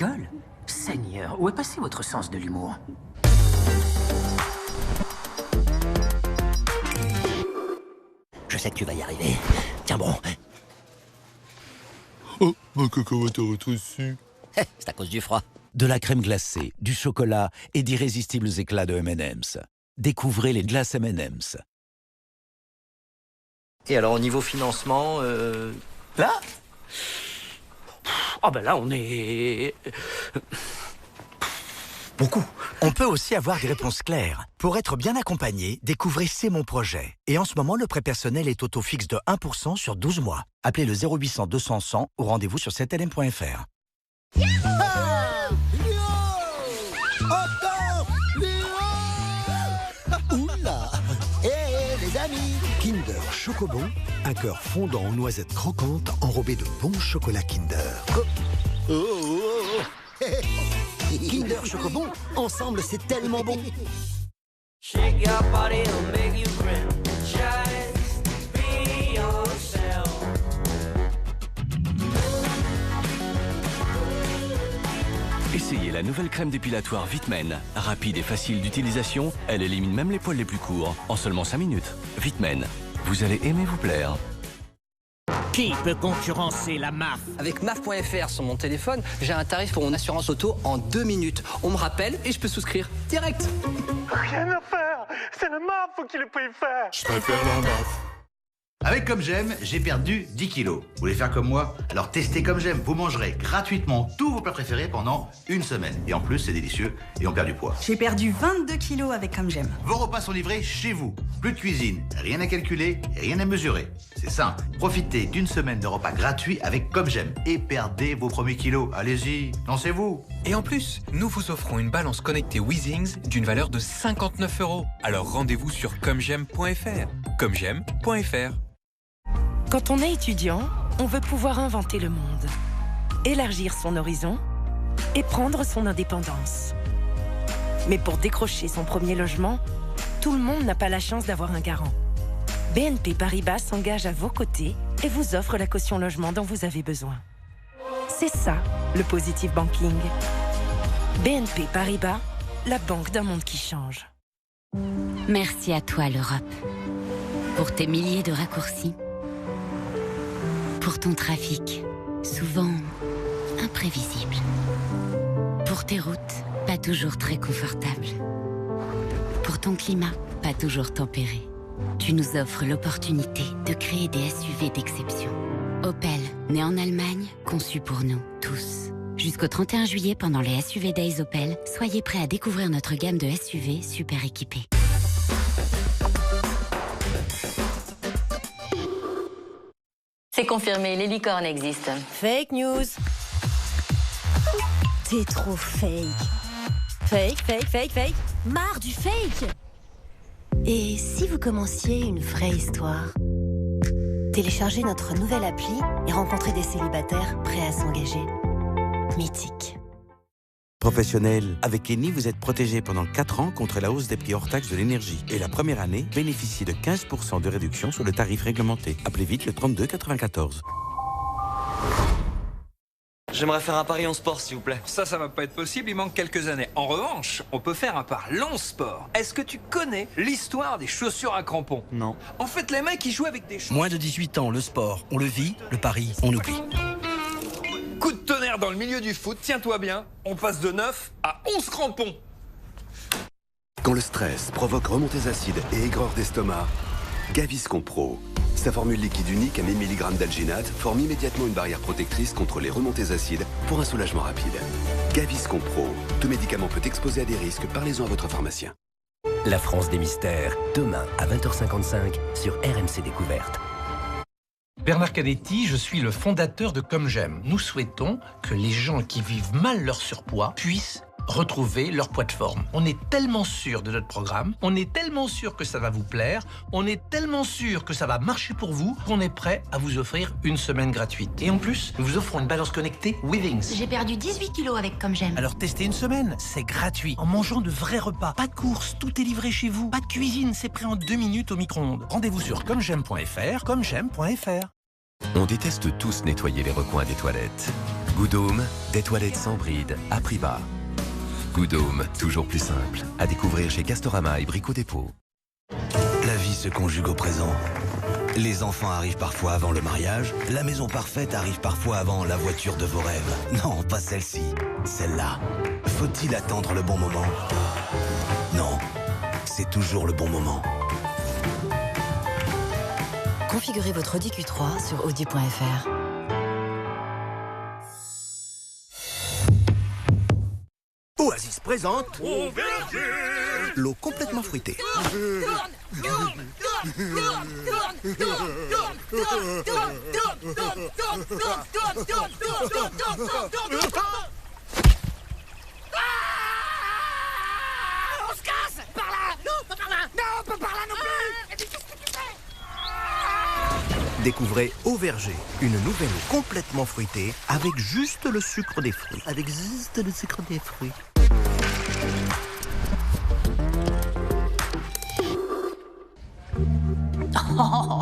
Gueule. Seigneur, où est passé votre sens de l'humour? Je sais que tu vas y arriver. Tiens bon. Oh, comment t'as reçu? C'est à cause du froid. De la crème glacée, du chocolat et d'irrésistibles éclats de M&M's. Découvrez les glaces M&M's. Et alors, au niveau financement, Là? Ah ben là, on est... Beaucoup. On peut aussi avoir des réponses claires. Pour être bien accompagné, découvrez C'est mon projet. Et en ce moment, le prêt personnel est au taux fixe de 1% sur 12 mois. Appelez le 0800 200 100 ou rendez-vous sur 7lm.fr. Oula! Hé, les amis! Kinder Chocobon, un cœur fondant aux noisettes croquantes enrobé de bon chocolat Kinder. Kinder Chocobon, ensemble c'est tellement bon! Shake your body and make you grin. Just be yourself. Essayez la nouvelle crème dépilatoire Vitmen. Rapide et facile d'utilisation, elle élimine même les poils les plus courts, en seulement 5 minutes. Vitmen, vous allez aimer vous plaire. Qui peut concurrencer la MAF? avec MAF.fr sur mon téléphone, j'ai un tarif pour mon assurance auto en 2 minutes. On me rappelle et je peux souscrire direct. Rien à faire. C'est la MAF, faut qu'il le paye faire. Je préfère la MAF. Avec Comme J'aime, j'ai perdu 10 kilos. Vous voulez faire comme moi? Alors testez Comme J'aime. Vous mangerez gratuitement tous vos plats préférés pendant une semaine. Et en plus, c'est délicieux et on perd du poids. J'ai perdu 22 kilos avec Comme J'aime. Vos repas sont livrés chez vous. Plus de cuisine, rien à calculer, rien à mesurer. C'est simple. Profitez d'une semaine de repas gratuits avec Comme J'aime et perdez vos premiers kilos. Allez-y, lancez-vous. Et en plus, nous vous offrons une balance connectée Weezings d'une valeur de 59 €. Alors rendez-vous sur commej'aime.fr. commej'aime.fr. Quand on est étudiant, on veut pouvoir inventer le monde, élargir son horizon et prendre son indépendance. Mais pour décrocher son premier logement, tout le monde n'a pas la chance d'avoir un garant. BNP Paribas s'engage à vos côtés et vous offre la caution logement dont vous avez besoin. C'est ça, le positive banking. BNP Paribas, la banque d'un monde qui change. Merci à toi, l'Europe, pour tes milliers de raccourcis, pour ton trafic, souvent imprévisible, pour tes routes, pas toujours très confortables, pour ton climat, pas toujours tempéré. Tu nous offres l'opportunité de créer des SUV d'exception. Opel, né en Allemagne, conçu pour nous, tous. Jusqu'au 31 juillet, pendant les SUV Days Opel, soyez prêts à découvrir notre gamme de SUV super équipés. C'est confirmé, les licornes existent. Fake news. T'es trop fake. Fake. Marre du fake. Et si vous commenciez une vraie histoire? Téléchargez notre nouvelle appli et rencontrez des célibataires prêts à s'engager. Mythique. Professionnel, avec Eni, vous êtes protégé pendant 4 ans contre la hausse des prix hors taxe de l'énergie. Et la première année, bénéficiez de 15% de réduction sur le tarif réglementé. Appelez vite le 32 94. J'aimerais faire un pari en sport, s'il vous plaît. Ça va pas être possible, il manque quelques années. En revanche, on peut faire un pari en sport. Est-ce que tu connais l'histoire des chaussures à crampons? Non. En fait, les mecs, ils jouent avec des chaussures. Moins de 18 ans, le sport, on le vit, le pari, on oublie. Coup de tonnerre dans le milieu du foot, tiens-toi bien, on passe de 9 à 11 crampons. Quand le stress provoque remontées acides et aigreur d'estomac, Gaviscon Pro. Sa formule liquide unique à 1000 mg d'alginate forme immédiatement une barrière protectrice contre les remontées acides pour un soulagement rapide. Gaviscon Pro. Tout médicament peut exposer à des risques, parlez-en à votre pharmacien. La France des mystères, demain à 20h55 sur RMC Découverte. Bernard Canetti, je suis le fondateur de Comme J'aime. Nous souhaitons que les gens qui vivent mal leur surpoids puissent retrouver leur poids de forme. On est tellement sûr de notre programme, on est tellement sûr que ça va vous plaire, on est tellement sûr que ça va marcher pour vous, qu'on est prêt à vous offrir une semaine gratuite. Et en plus, nous vous offrons une balance connectée Weezings. J'ai perdu 18 kilos avec Comme J'aime. Alors testez une semaine, c'est gratuit. En mangeant de vrais repas, pas de courses, tout est livré chez vous. Pas de cuisine, c'est prêt en 2 minutes au micro-ondes. Rendez-vous sur commej'aime.fr, commej'aime.fr. On déteste tous nettoyer les recoins des toilettes. Goudôme, des toilettes sans bride, à prix bas. Goudôme, toujours plus simple. À découvrir chez Castorama et Brico Dépôt. La vie se conjugue au présent. Les enfants arrivent parfois avant le mariage. La maison parfaite arrive parfois avant la voiture de vos rêves. Non, pas celle-ci. Celle-là. Faut-il attendre le bon moment? Non, c'est toujours le bon moment. Configurez votre Audi Q3 sur audi.fr. Oasis présente l'eau complètement fruitée. On se casse! Par là! Non, pas par là! Non, pas par là non plus! Mais qu'est-ce que tu fais? Découvrez Eau Verger, une nouvelle eau complètement fruitée avec juste le sucre des fruits. Avec juste le sucre des fruits. Oh,